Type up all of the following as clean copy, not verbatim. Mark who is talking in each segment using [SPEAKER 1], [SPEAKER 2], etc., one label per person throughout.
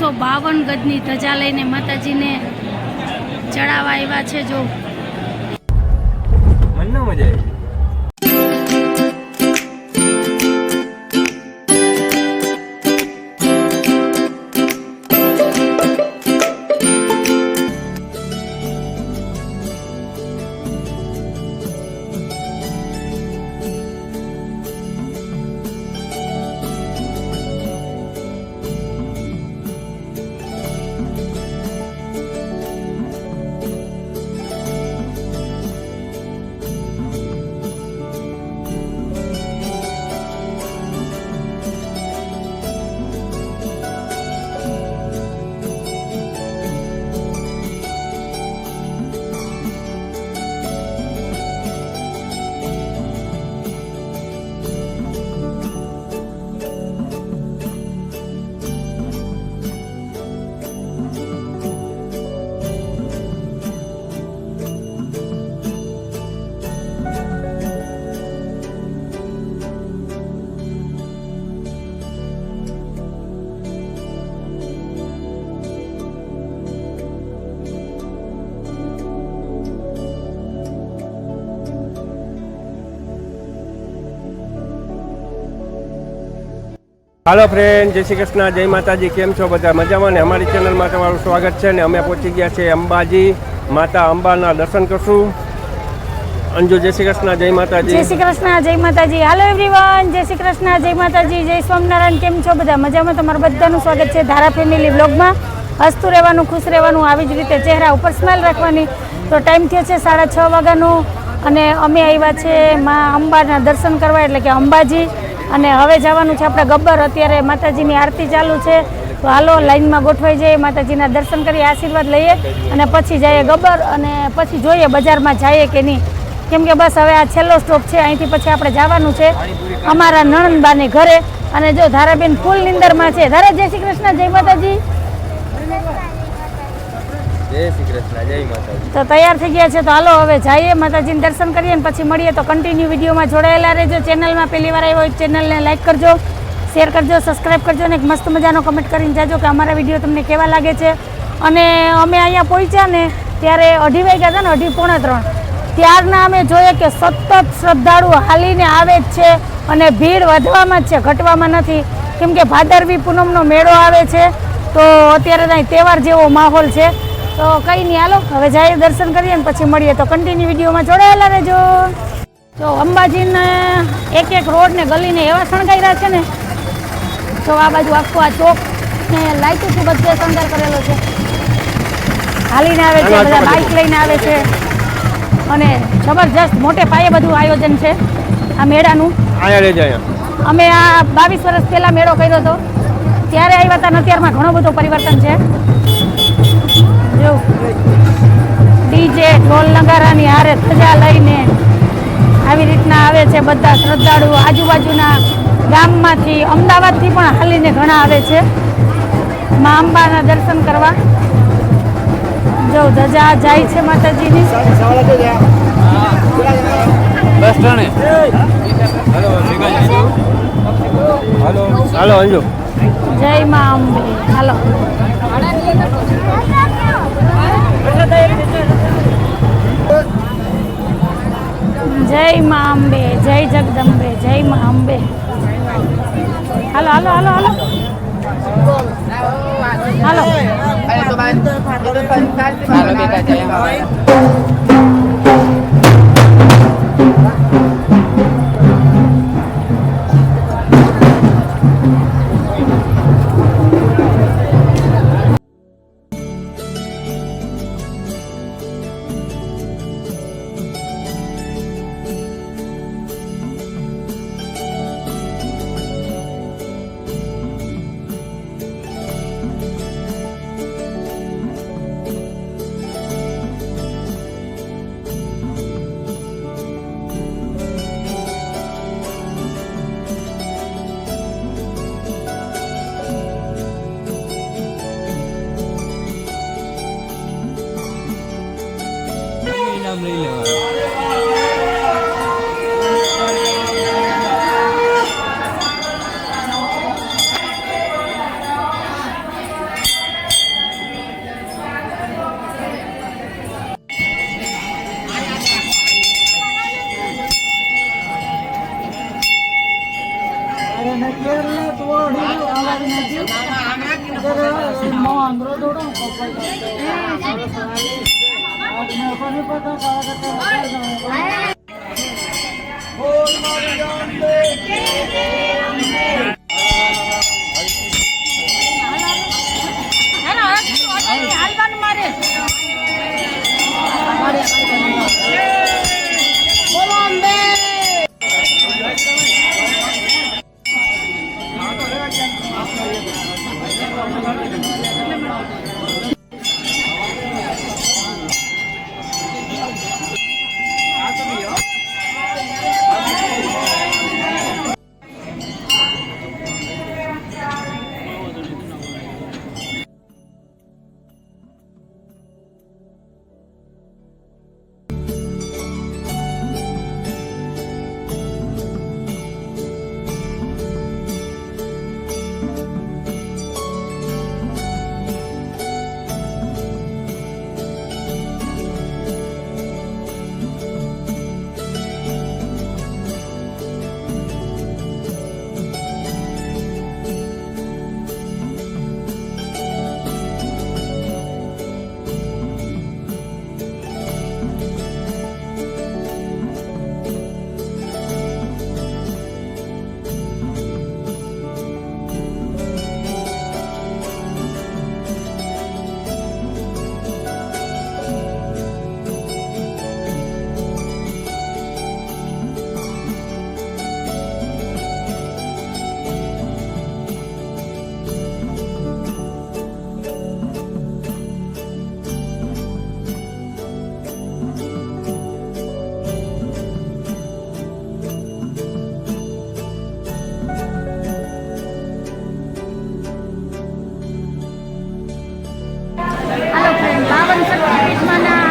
[SPEAKER 1] 152 ગજની ધજા લઈને માતાજીને ચડાવવા આવ્યા છે. જો
[SPEAKER 2] મને મજા આવી. હાલો ફ્રેન્ડ, જય શ્રી કૃષ્ણ, જય માતાજી. કેમ છો બધા? મજામાં ને? અમારી ચેનલમાં તમારું સ્વાગત છે. ને અમે પહોંચી ગયા છે અંબાજી. માતા અંબાના દર્શન કરશું. અંજુ, જય શ્રી કૃષ્ણ, જય માતાજી.
[SPEAKER 1] જય શ્રી કૃષ્ણ, જય માતાજી. હાલો એવરીવન, જય શ્રી કૃષ્ણ, જય માતાજી, જય સ્વામિનારાયણ. કેમ છો બધા? મજામાં? તમારું બધાનું સ્વાગત છે ધારા ફેમિલી બ્લોગમાં. હસતું રહેવાનું, ખુશ રહેવાનું, આવી જ રીતે ચહેરા ઉપર સ્માઈલ રાખવાની. તો ટાઈમ થયો છે 6:30 વાગ્યાનો અને અમે આવ્યા છે મા અંબાના દર્શન કરવા, એટલે કે અંબાજી. અને હવે જવાનું છે આપણે ગબ્બર. અત્યારે માતાજીની આરતી ચાલુ છે, તો હાલો લાઈનમાં ગોઠવાઈ જઈએ, માતાજીના દર્શન કરીએ, આશીર્વાદ લઈએ અને પછી જઈએ ગબ્બર. અને પછી જોઈએ બજારમાં જઈએ કે નહીં, કેમ કે બસ હવે આ છેલ્લો સ્ટોપ છે. અહીંથી પછી આપણે જવાનું છે અમારા નણંદબાને ઘરે. અને જો ધારાબેન ફૂલ નિંદરમાં છે. ધારા, જય શ્રી કૃષ્ણ, જય માતાજી.
[SPEAKER 2] જય શ્રી કૃષ્ણ, જય માતાજી.
[SPEAKER 1] તો તૈયાર થઈ ગયા છે, તો હાલો હવે જઈએ, માતાજીને દર્શન કરીએ અને પછી મળીએ. તો કન્ટિન્યુ વિડીયોમાં જોડાયેલા રહેજો. ચેનલમાં પહેલી વાર આવ્યો હોય ચેનલને લાઈક કરજો, શેર કરજો, સબસ્ક્રાઈબ કરજો અને એક મસ્ત મજાનો કમેન્ટ કરીને જાજો કે અમારા વિડીયો તમને કેવા લાગે છે. અને અમે અહીંયા પહોંચ્યા ને ત્યારે 2:30 વાગ્યા હતા ને, 2:30 પોણા 3 ત્યારના અમે જોઈએ કે સતત શ્રદ્ધાળુ હાલીને આવે જ છે અને ભીડ વધવામાં જ છે, ઘટવામાં નથી. કેમ કે ભાદરવી પૂનમનો મેળો આવે છે, તો અત્યારે ત્યાં તહેવાર જેવો માહોલ છે. તો કંઈ નહીં, હાલો હવે જઈએ, દર્શન કરીએ ને પછી મળીએ. તો કન્ટિન્યુ વિડીયોમાં જોડાયેલા રહેજો. તો અંબાજીને એક એક રોડ ને ગલીને એવા શણગાર્યા છે ને, તો આ બાજુ આખો આ ચોક ને લાઈટોથી બધે શણગાર કરેલો છે. હાલીને આવે છે, બધા બાઇક લઈને આવે છે અને જબરજસ્ત મોટે પાયે બધું આયોજન છે આ મેળાનું. અમે આ 22 વર્ષ પહેલા મેળો કર્યો હતો, ત્યારે આવ્યા હતા, અત્યારમાં ઘણો બધો પરિવર્તન છે. જો ડીજે ઢોલ નગારાની હારે ધજા લઈને આવી રીતના આવે છે બધા શ્રદ્ધાળુઓ. આજુબાજુના ગામમાંથી, અમદાવાદથી પણ હાલીને ઘણા આવે છે મા અંબાના દર્શન કરવા. જો ધજા જાય છે માતાજીની.
[SPEAKER 2] હાલો અંજુ,
[SPEAKER 1] જય મા અંબે. હાલો જય મા અંબે, જય જગદંબે, જય મા અંબે. હાલો હાલો હાલો હાલો
[SPEAKER 2] નામ લઈ લેવાનું.
[SPEAKER 1] હાલવાનું મારે બોલો અંબે. હાલો ફ્રેન્ડ, 52 શક્તિપીઠમાંના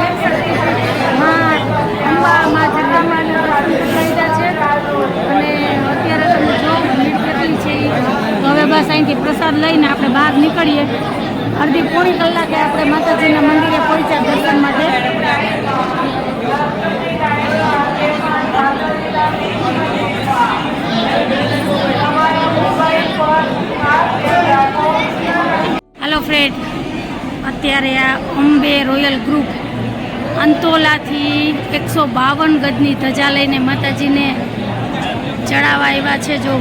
[SPEAKER 1] એક શક્તિપીઠમાં અંબા જગદંબાના દર્શન થઈ રહ્યા છે. અને અત્યારે તમે જો ભીડ કેટલી છે તો હવે બસ અહીંથી પ્રસાદ લઈને આપણે બહાર નીકળીએ. અડધી પોણી કલાકે આપણે માતાજીના મંદિરે પહોંચ્યા દર્શન માટે. હાલો ફ્રેન્ડ, અત્યારે આ અંબે રોયલ ગ્રુપ અંતોલાથી 152 ગજની ધજા લઈને માતાજીને ચડાવવા આવ્યા છે. જો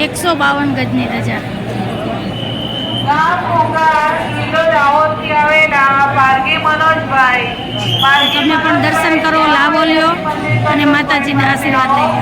[SPEAKER 1] 152 ગજની ધજા. તમે પણ દર્શન કરો, લાવો લ્યો અને માતાજીના આશીર્વાદ લઈ લો.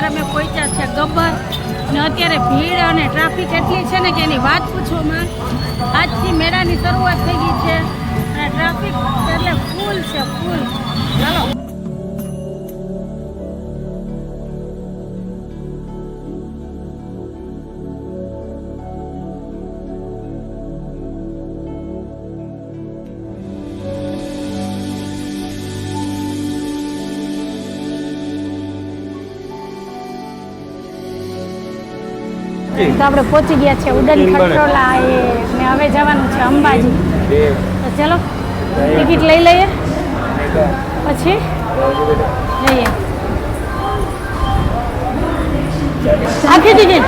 [SPEAKER 1] અમે પહોંચ્યા છે ગબ્બર ને અત્યારે ભીડ અને ટ્રાફિક એટલી છે ને કે એની વાત પૂછોમાં. આજથી મેળાની શરૂઆત થઈ ગઈ છે અને ટ્રાફિક એટલે ફૂલ છે ફૂલ. ચાલો તો આપણે પહોંચી ગયા છે ઉડન ખટોલા એ ને હવે જવાનું છે અંબાજી. તો ચલો ટિકિટ લઈ લઈએ પછી જઈએ. આખી ટિકિટ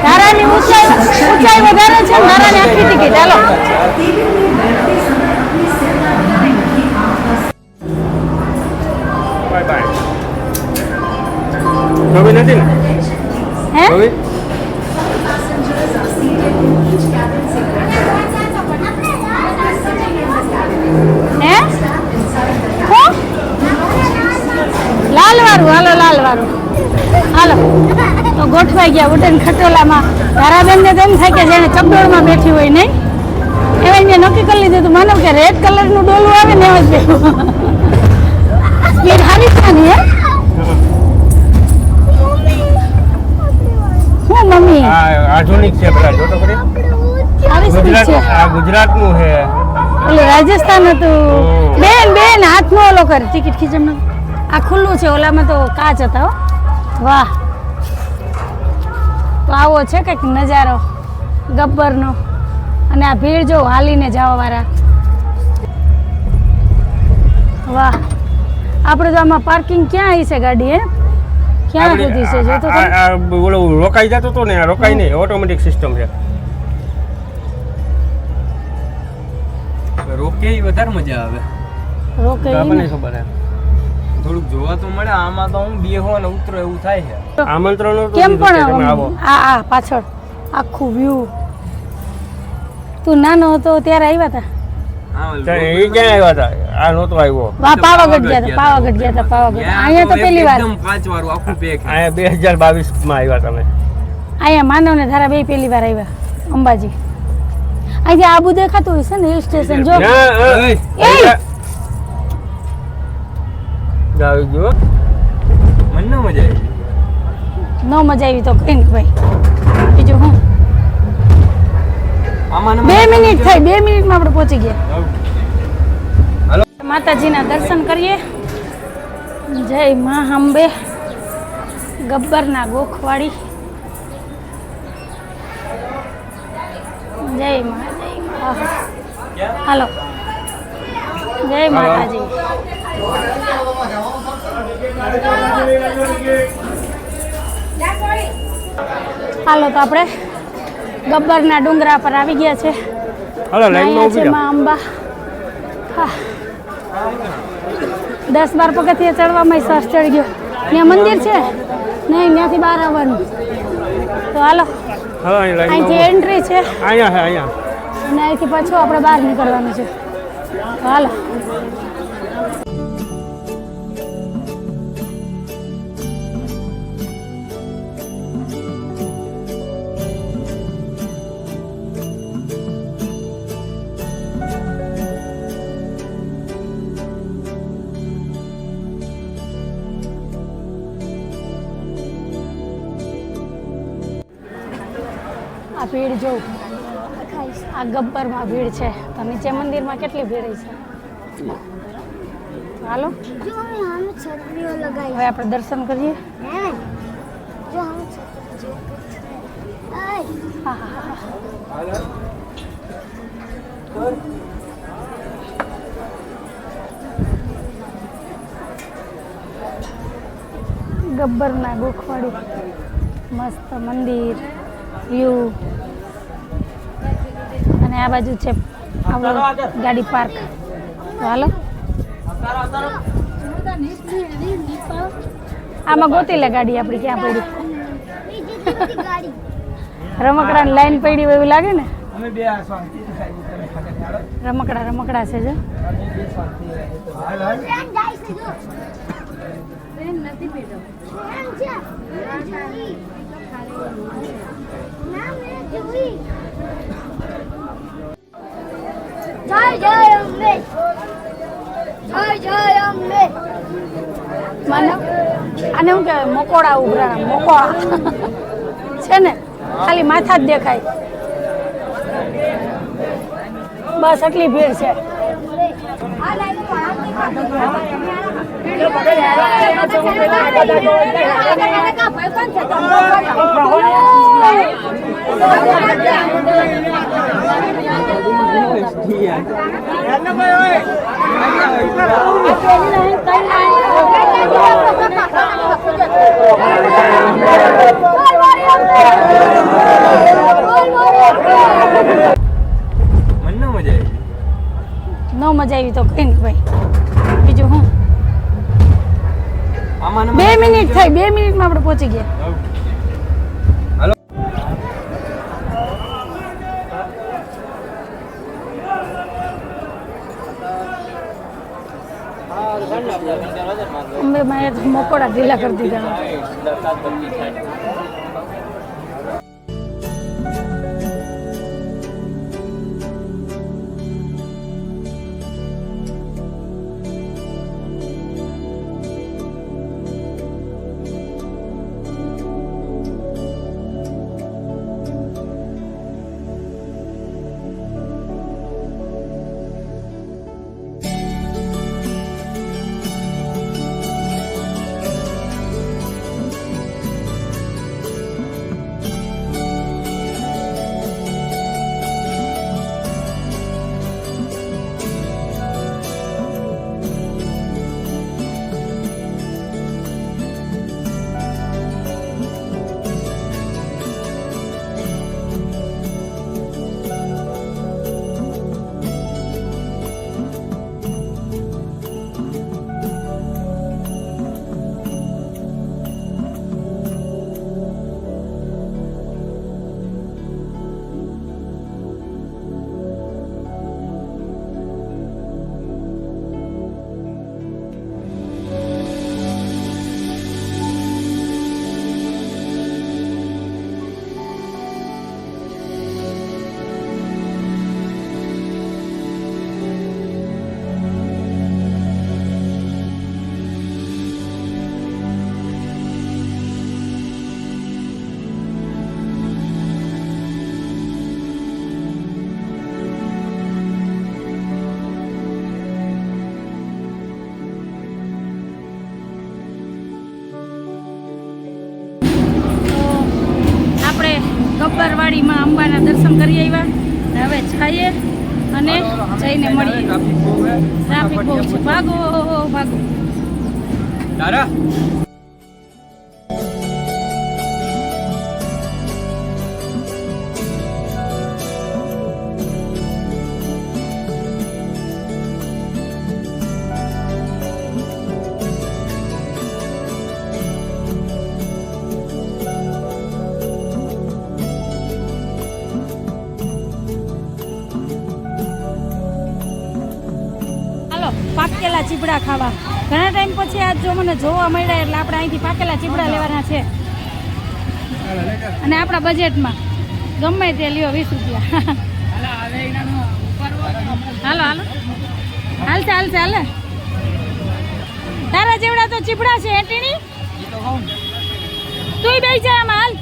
[SPEAKER 1] ધારાની ઊંચાઈ વધારે છે ધારાની આખી ટિકિટ. ચાલો
[SPEAKER 2] બાય બાય. નથી ને
[SPEAKER 1] હે લાલ વાળું હાલો લાલ વાળું હાલો. તો ગોઠવાઈ ગયા ઉડન ખટોલામાં. ધારાબેનને તો એમ થાય કે જેને ચકડોળમાં બેઠી હોય નહીં એવા મેં નક્કી કરી લીધું હતું માનવ કે રેડ કલરનું ડોલું આવે ને એવા જ બેઠું. સ્પીડ હારી છે ને હે મમ્મી
[SPEAKER 2] આધુનિક છે બધા જો તો ખરી. આ ગુજરાતનું છે.
[SPEAKER 1] ઓલું રાજસ્થાન હતું. બેન હાથનો ઓલો કર ટિકિટ ખીચમ. આ ખુલ્લું છે ઓલામાં તો કાચ હતા. હો વાહ. તો આવો છે કંઈક નજારો ગબ્બરનો. અને આ ભીડ જો હાલીને જવા વાળા. વાહ. આપણે તો આમાં પાર્કિંગ ક્યાં આવી છે ગાડી હે ક્યાં સુધી છે જો તો
[SPEAKER 2] ઓલો રોકાઈ જતો તો ને આ રોકાઈ નહીં ઓટોમેટિક સિસ્ટમ છે.
[SPEAKER 3] રોકે વધારે મજા આવે.
[SPEAKER 1] રોકે
[SPEAKER 2] આપણને ખબર છે
[SPEAKER 3] થોડુંક જોવા તો મળે. આમાં તો હું બેહો ને ઉતરો એવું થાય છે.
[SPEAKER 2] આમંત્રણ
[SPEAKER 1] કેમ પણ આ પાછળ આખું વ્યૂ. તું નાનો હતો ત્યારે આવ્યા હતા?
[SPEAKER 2] એ ક્યાં આવ્યા હતા? આ નહોતો આવ્યો.
[SPEAKER 1] વાહ પાવાગઢ ગયા હતા. પાવાગઢ ગયા હતા. પાવાગઢ અહીંયા તો પહેલી વાર.
[SPEAKER 3] એકદમ પાંચ વાળું આખું પેક.
[SPEAKER 2] અહીંયા 2022 માં આવ્યા તમે.
[SPEAKER 1] અહીંયા માનવ ને ધારા બે પહેલી વાર આવ્યા અંબાજી. અહીંથી આબુ દેખાતું હોય છે ને હિલ સ્ટેશન જો.
[SPEAKER 2] આવી ગયો.
[SPEAKER 3] મને ન મજા આવી.
[SPEAKER 1] ન મજા આવી તો કઈ નહીં ભાઈ. બીજું હું 2 મિનિટ થઈ. 2 મિનિટમાં આપણે પહોંચી ગયા. માતાજીના દર્શન કરીએ. જય મા અંબે ગબ્બરના ગોખવાડી. જય મા હાલો જય માતાજી. હાલો તો આપણે ગબ્બરના ડુંગરા પર આવી ગયા છે.
[SPEAKER 2] હાલો લાઈનમાં ઊભી
[SPEAKER 1] છે માં અંબા. 10-12 પગથિયા ચડવામાં સરસ ચડી ગયો. ત્યાં મંદિર છે નહીં ત્યાંથી બહાર આવવાનું. તો હાલો અહીંથી એન્ટ્રી છે
[SPEAKER 2] અહીંયા
[SPEAKER 1] અને અહીંથી પાછું આપણે બહાર નીકળવાનું છે. તો હાલો આ ભીડ જોઉં. આ ગબ્બરમાં ભીડ છે તો નીચે મંદિરમાં કેટલી ભીડ છે. હાલો હવે આપણે દર્શન કરીએ. ગબ્બરના ગોખવાડી મસ્ત મંદિર વ્યૂ અને આ બાજુ છે ગાડી પાર્ક. હાલો આમાં ગોતી લે ગાડી આપણી ક્યાં પડી. રમકડાની લાઈન પડી હોય એવું લાગે ને. રમકડા છે જો.
[SPEAKER 4] જય જય અંબે જય જય અંબે
[SPEAKER 1] મને આને શું કહેવાય મકોડા ઉભરાણા મકોડા છે ને ખાલી માથા જ દેખાય બસ એટલી ભીડ છે
[SPEAKER 3] મને ન મજા આવી
[SPEAKER 1] ન મજા આવી તો કઈ નહીં ભાઈ બીજું હું
[SPEAKER 3] આમાં
[SPEAKER 1] 2 મિનિટ થઈ 2 મિનિટમાં આપણે પહોંચી ગયા
[SPEAKER 3] હાલો
[SPEAKER 1] અંબે માએ તો મકોડા ઢીલા કરી દીધા ગબ્બરવાડીમાં અંબાના દર્શન કરી આવ્યા હવે જઈએ અને જઈને મળીએ ટ્રાફિક બહુ છે ભાગો ભાગો
[SPEAKER 3] તારા
[SPEAKER 1] પાકેલા ચીબડા ખાવા ઘણા ટાઈમ પછી આજ જો મને જોવા મળ્યા એટલે આપણે અહીંથી પાકેલા ચીબડા લેવાના છે અને આપણા બજેટમાં ગમે તે લ્યો 20 રૂપિયા હાલો હાલો હાલશે હાલશે હાલે તારા જેવડા તો ચીબડા છે એટીણી તુંય બેસી જા આમાં હાલ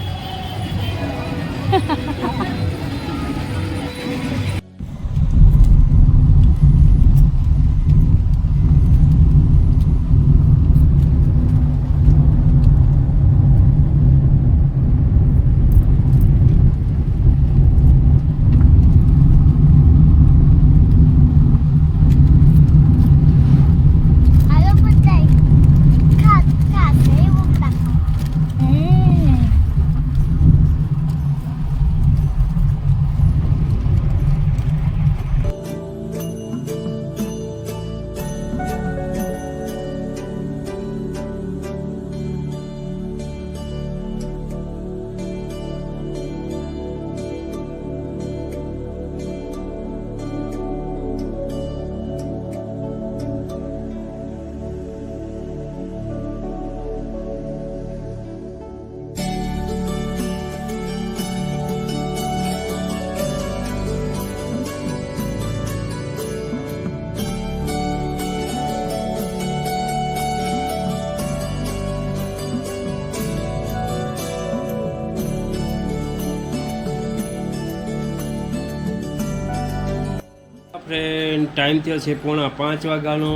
[SPEAKER 2] ફ્રેન્ડ ટાઈમ થયો છે 4:45 વાગ્યાનો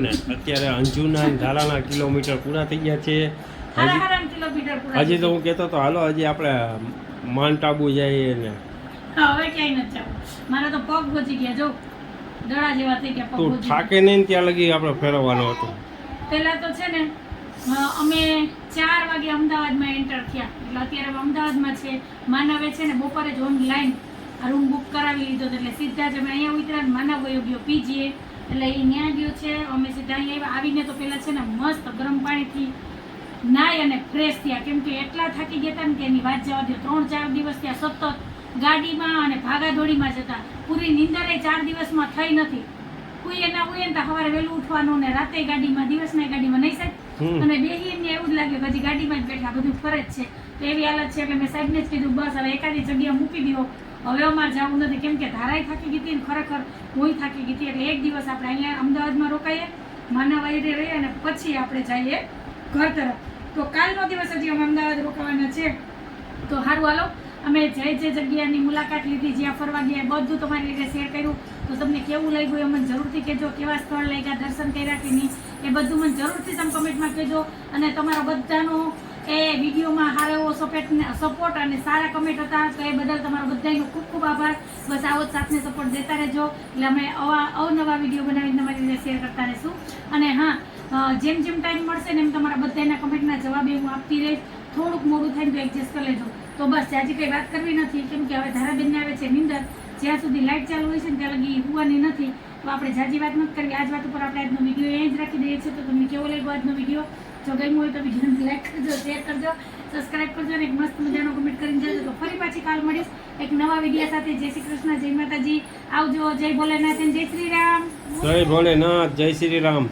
[SPEAKER 2] ને અત્યારે અંજુના ને ધારાના કિલોમીટર પૂરા થઈ ગયા છે.
[SPEAKER 1] હારા હારા કિલોમીટર પૂરા
[SPEAKER 2] હજી તો હું કહેતો હતો હાલો હજી આપણે માઉન્ટ આબુ જઈએ ને
[SPEAKER 1] હા, હવે ક્યાંય નથી જવું. મારા તો પગ ગોચી ગયા જો દડા જેવા થઈ ગયા પગ
[SPEAKER 2] તું
[SPEAKER 1] ગોચી
[SPEAKER 2] થાકે નહીં ને ત્યાં લગી આપણે ફેરવવાનું હતું.
[SPEAKER 1] પહેલા તો છે ને અમે 4 વાગે અમદાવાદમાં એન્ટર થયા એટલે અત્યારે અમે અમદાવાદમાં છે. માનવે છે ને બપોરે જ ઓનલાઈન રૂમ બુક કરાવી લીધો હતો એટલે સીધા જ અમે અહીંયા ઉતર્યા. માનવ વયો ગયો પીજીએ એટલે એ ન્યા ગયો છે. અમે સીધા અહીંયા આવીને તો પહેલાં છે ને મસ્ત ગરમ પાણીથી નાહી અને ફ્રેશ થયા કેમ કે એટલા થાકી ગયા હતા ને કે એની વાત જવા દો. 3-4 દિવસ ત્યાં સતત ગાડીમાં અને ભાગાદોડીમાં જતા. પૂરી નીંદર એ 4 દિવસમાં થઈ નથી. ઉઈએ ના ઉઈએ ને તો સવારે વહેલું ઉઠવાનું ને રાતે ગાડીમાં દિવસના ગાડીમાં નહીં સાહેબ અને બેહીને એવું જ લાગે કે હજી ગાડીમાં જ બેઠા બધું ફરે જ છે. તો એવી હાલત છે એટલે મેં સાહેબને જ કીધું બસ હવે એકાદી જગ્યા મૂકી દો હવે અમારે જવું નથી કેમ કે ધારાય થાકી ગઈ હતી ને ખરેખર હું થાકી ગઈ હતી. એટલે એક દિવસ આપણે અહીંયા અમદાવાદમાં રોકાઈએ માનવાઈ રહીએ અને પછી આપણે જઈએ ઘર તરફ. તો કાલનો દિવસ હજી અમે અમદાવાદ રોકાવાના છે. તો સારું હાલો અમે જે જગ્યાની મુલાકાત લીધી જ્યાં ફરવા ગયા બધું તમારી રીતે શેર કર્યું. તો તમને કેવું લાગ્યું એ મને જરૂરથી કહેજો. કેવા સ્થળ લાગ્યા, દર્શન કર્યા કે નહીં એ બધું મને જરૂરથી તમે કમેન્ટમાં કહેજો. અને તમારો બધાનો એ વિડીયોમાં સારો એવો સપોર્ટ અને સારા કમેન્ટ હતા તો એ બદલ તમારો બધાનો ખૂબ ખૂબ આભાર. બસ આવો જ સાથને સપોર્ટ દેતા રહેજો એટલે અમે અવનવા વિડીયો બનાવીને તમારી રીતે શેર કરતા રહીશું. અને હા જેમ જેમ ટાઈમ મળશે ને એમ તમારા બધાના કમેન્ટના જવાબ હું આપતી રહીશ. થોડુંક મોડું થાય તો એડજસ્ટ કરી લેજો. તો બસ હજી કંઈ વાત કરવી નથી કેમ કે હવે ધારાબેનને આવે છે નિંદર. જ્યાં સુધી લાઇટ ચાલુ હોય છે ને ત્યાં લગી હોવાની નથી તો આપણે જાજી વાત નથી કરવી. આજ વાત ઉપર આપણે આજનો વિડીયો અહીં જ રાખી દઈએ છીએ. તો તમને કેવો લાગ્યો આજનો વિડીયો? જો ગમ્યો હોય તો વિડીયોને લાઈક કરજો, શેર કરજો, સબસ્ક્રાઈબ કરજો અને એક મસ્ત મજાનો કમેન્ટ કરીને જજો. તો ફરી પાછી કાલ મળીશ એક નવા વિડીયો સાથે. જય શ્રી કૃષ્ણ, જય માતાજી, આવજો. જય ભોલેનાથ, જય શ્રી રામ.
[SPEAKER 2] જય ભોલેનાથ, જય શ્રી રામ.